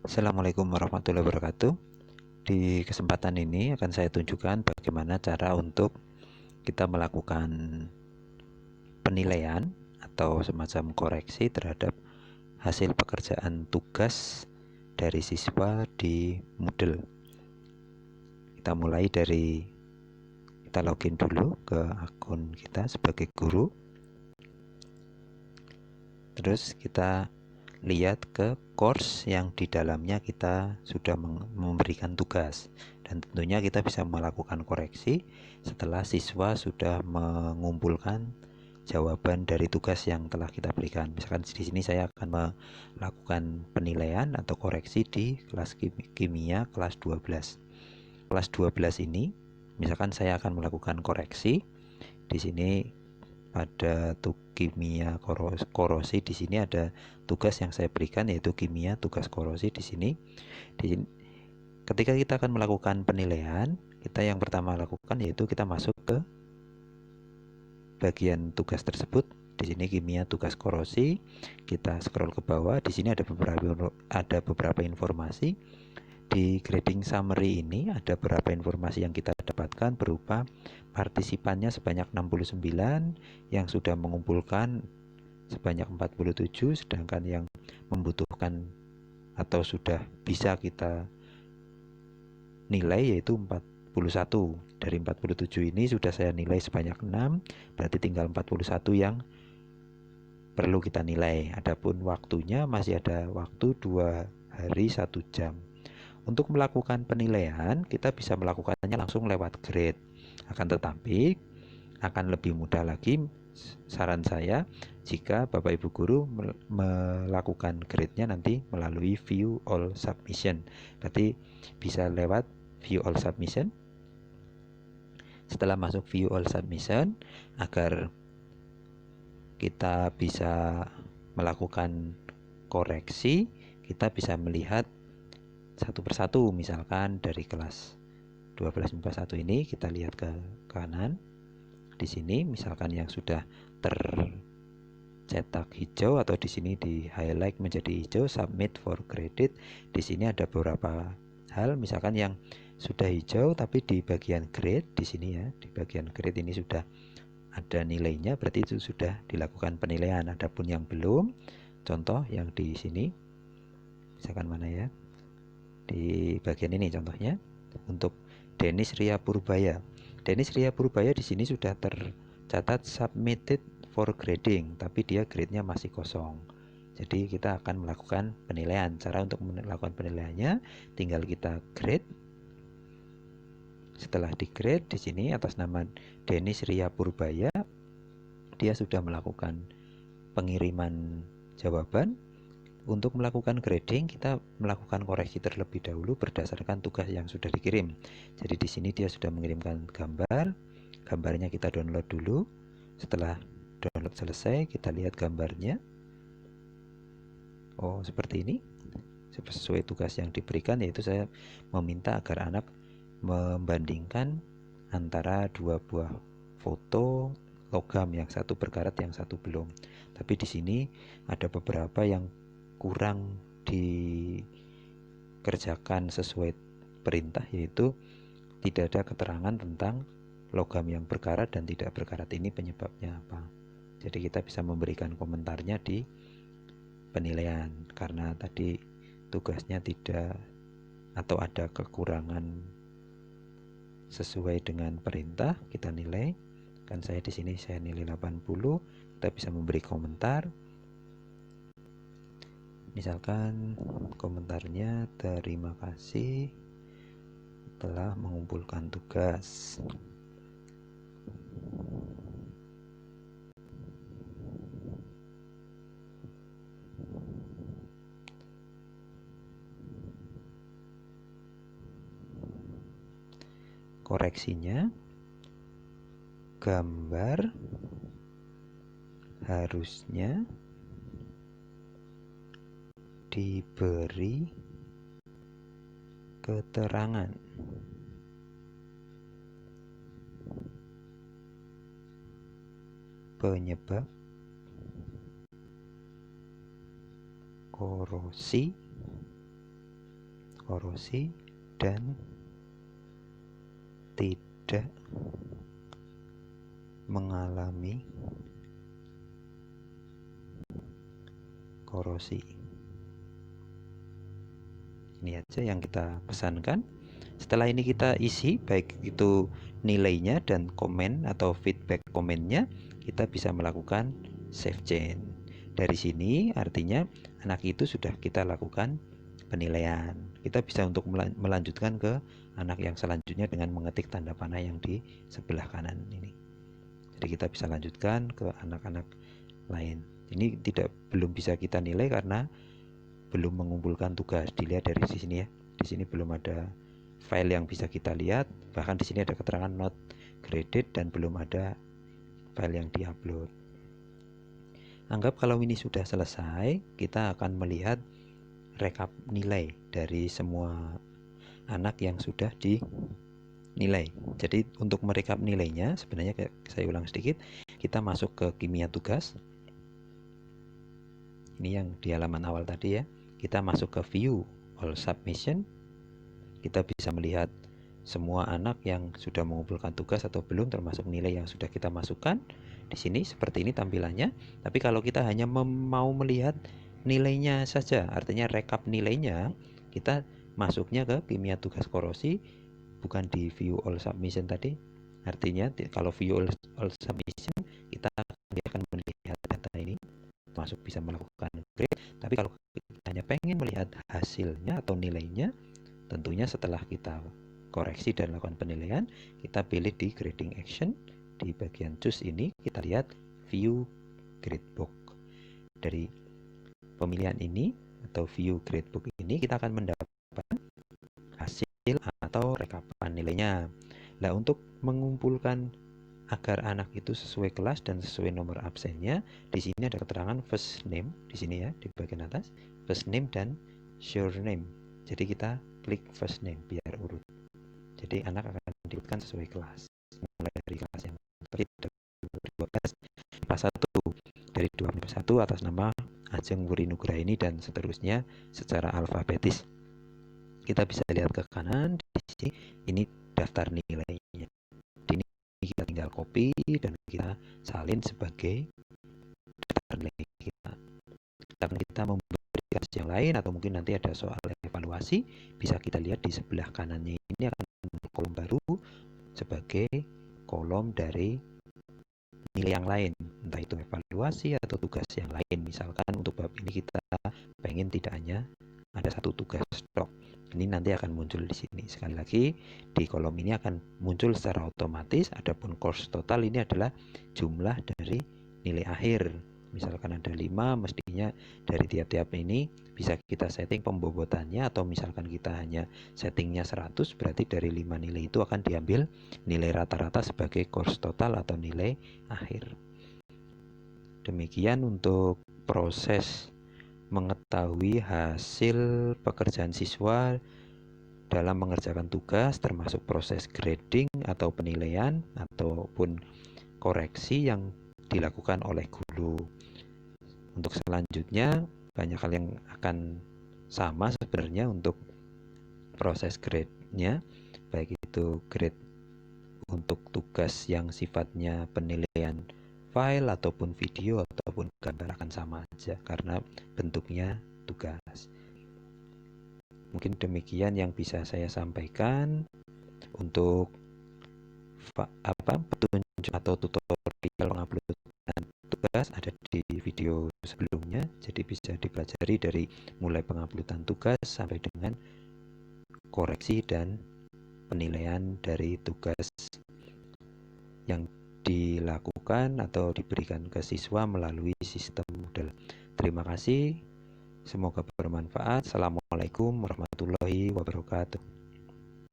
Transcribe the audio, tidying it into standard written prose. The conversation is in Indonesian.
Assalamualaikum warahmatullahi wabarakatuh. Di kesempatan ini akan saya tunjukkan bagaimana cara untuk kita melakukan penilaian atau semacam koreksi terhadap hasil pekerjaan tugas dari siswa di Moodle. Kita mulai dari kita login dulu ke akun kita sebagai guru. Terus kita lihat ke course yang di dalamnya kita sudah memberikan tugas, dan tentunya kita bisa melakukan koreksi setelah siswa sudah mengumpulkan jawaban dari tugas yang telah kita berikan. Misalkan di sini saya akan melakukan penilaian atau koreksi di kelas kimia kelas 12. Kelas 12 ini misalkan saya akan melakukan koreksi di sini. Ada kimia korosi, di sini ada tugas yang saya berikan yaitu kimia tugas korosi di sini. Ketika kita akan melakukan penilaian, kita yang pertama lakukan yaitu kita masuk ke bagian tugas tersebut. Di sini kimia tugas korosi, kita scroll ke bawah. Di sini ada beberapa informasi. Di grading summary ini ada beberapa informasi yang kita dapatkan berupa partisipannya sebanyak 69, yang sudah mengumpulkan sebanyak 47, sedangkan yang membutuhkan atau sudah bisa kita nilai yaitu 41. Dari 47 ini sudah saya nilai sebanyak 6, berarti tinggal 41 yang perlu kita nilai. Adapun waktunya masih ada waktu 2 hari 1 jam. Untuk melakukan penilaian, kita bisa melakukannya langsung lewat grade. Akan tetapi, akan lebih mudah lagi, saran saya, jika Bapak Ibu Guru melakukan grade-nya nanti melalui view all submission. Berarti bisa lewat view all submission. Setelah masuk view all submission, agar kita bisa melakukan koreksi, kita bisa melihat satu persatu. Misalkan dari kelas 12 MIPA 1 ini kita lihat ke kanan. Di sini misalkan yang sudah tercetak hijau atau di sini di highlight menjadi hijau, submit for credit. Di sini ada beberapa hal, misalkan yang sudah hijau tapi di bagian grade di sini ya, di bagian grade ini sudah ada nilainya, berarti itu sudah dilakukan penilaian. Adapun yang belum, contoh yang di sini, misalkan mana ya, di bagian ini contohnya untuk Denis Ria Purbaya. Denis Ria Purbaya di sini sudah tercatat submitted for grading, tapi dia grade-nya masih kosong. Jadi kita akan melakukan penilaian. Cara untuk melakukan penilaiannya tinggal kita grade. Setelah di grade di sini atas nama Denis Ria Purbaya, dia sudah melakukan pengiriman jawaban. Untuk melakukan grading, kita melakukan koreksi terlebih dahulu berdasarkan tugas yang sudah dikirim. Jadi di sini dia sudah mengirimkan gambar. Gambarnya kita download dulu. Setelah download selesai, kita lihat gambarnya. Oh, seperti ini. Sesuai tugas yang diberikan, yaitu saya meminta agar anak membandingkan antara dua buah foto logam, yang satu berkarat, yang satu belum. Tapi di sini ada beberapa yang kurang dikerjakan sesuai perintah, yaitu tidak ada keterangan tentang logam yang berkarat dan tidak berkarat ini penyebabnya apa. Jadi kita bisa memberikan komentarnya di penilaian, karena tadi tugasnya tidak atau ada kekurangan sesuai dengan perintah, kita nilai. Kan saya di sini saya nilai 80, kita bisa memberi komentar. Misalkan komentarnya, terima kasih telah mengumpulkan tugas. Koreksinya, gambar harusnya diberi keterangan penyebab korosi korosi dan tidak mengalami korosi. Ini aja yang kita pesankan. Setelah ini kita isi, baik itu nilainya dan komen atau feedback komennya, kita bisa melakukan save change. Dari sini artinya anak itu sudah kita lakukan penilaian. Kita bisa untuk melanjutkan ke anak yang selanjutnya dengan mengetik tanda panah yang di sebelah kanan ini. Jadi kita bisa lanjutkan ke anak-anak lain. Ini belum bisa kita nilai karena belum mengumpulkan tugas. Dilihat dari sini ya. Di sini belum ada file yang bisa kita lihat. Bahkan di sini ada keterangan not graded dan belum ada file yang diupload. Anggap kalau ini sudah selesai, kita akan melihat rekap nilai dari semua anak yang sudah dinilai. Jadi untuk merekap nilainya, sebenarnya saya ulang sedikit, kita masuk ke kimia tugas. Ini yang di halaman awal tadi ya. Kita masuk ke view all submission. Kita bisa melihat semua anak yang sudah mengumpulkan tugas atau belum, termasuk nilai yang sudah kita masukkan. Di sini seperti ini tampilannya. Tapi kalau kita hanya mau melihat nilainya saja, artinya rekap nilainya, kita masuknya ke kimia tugas korosi, bukan di view all submission tadi. Artinya kalau view all submission, kita akan melihat data ini, masuk bisa melakukan grade. Tapi kalau kita hanya pengen melihat hasilnya atau nilainya, tentunya setelah kita koreksi dan lakukan penilaian, kita pilih di grading action. Di bagian choose ini kita lihat view gradebook. Dari pemilihan ini atau view gradebook ini, kita akan mendapatkan hasil atau rekapan nilainya. Nah, untuk mengumpulkan agar anak itu sesuai kelas dan sesuai nomor absennya, di sini ada keterangan first name di sini ya, di bagian atas, first name dan surname. Jadi kita klik first name biar urut. Jadi anak akan diurutkan sesuai kelas. Mulai dari kelas yang tadi 12, kelas 1 dari 2-1 atas nama Ajeng Wuri Nugraini dan seterusnya secara alfabetis. Kita bisa lihat ke kanan di sini, ini daftar nilainya. Di ini kita tinggal copy dan kita salin sebagai daftar nilai kita. Karena kita memberi hasil yang lain atau mungkin nanti ada soal evaluasi, bisa kita lihat di sebelah kanannya ini akan kolom baru sebagai kolom dari nilai yang lain, entah itu evaluasi atau tugas yang lain. Misalkan untuk bab ini kita pengen tidak hanya ada satu tugas stok, ini nanti akan muncul di sini. Sekali lagi di kolom ini akan muncul secara otomatis. Adapun course total ini adalah jumlah dari nilai akhir. Misalkan ada 5, mestinya dari tiap-tiap ini bisa kita setting pembobotannya, atau misalkan kita hanya settingnya 100, berarti dari 5 nilai itu akan diambil nilai rata-rata sebagai course total atau nilai akhir. Demikian untuk proses mengetahui hasil pekerjaan siswa dalam mengerjakan tugas, termasuk proses grading atau penilaian ataupun koreksi yang dilakukan oleh guru. Untuk selanjutnya banyak hal yang akan sama sebenarnya untuk proses grade-nya, baik itu grade untuk tugas yang sifatnya penilaian file ataupun video ataupun gambar akan sama aja karena bentuknya tugas. Mungkin demikian yang bisa saya sampaikan untuk petunjuk atau tutorial penguploadan tugas ada di video sebelumnya, jadi bisa dipelajari dari mulai penguploadan tugas sampai dengan koreksi dan penilaian dari tugas yang dilakukan atau diberikan ke siswa melalui sistem Moodle. Terima kasih, semoga bermanfaat. Assalamualaikum warahmatullahi wabarakatuh.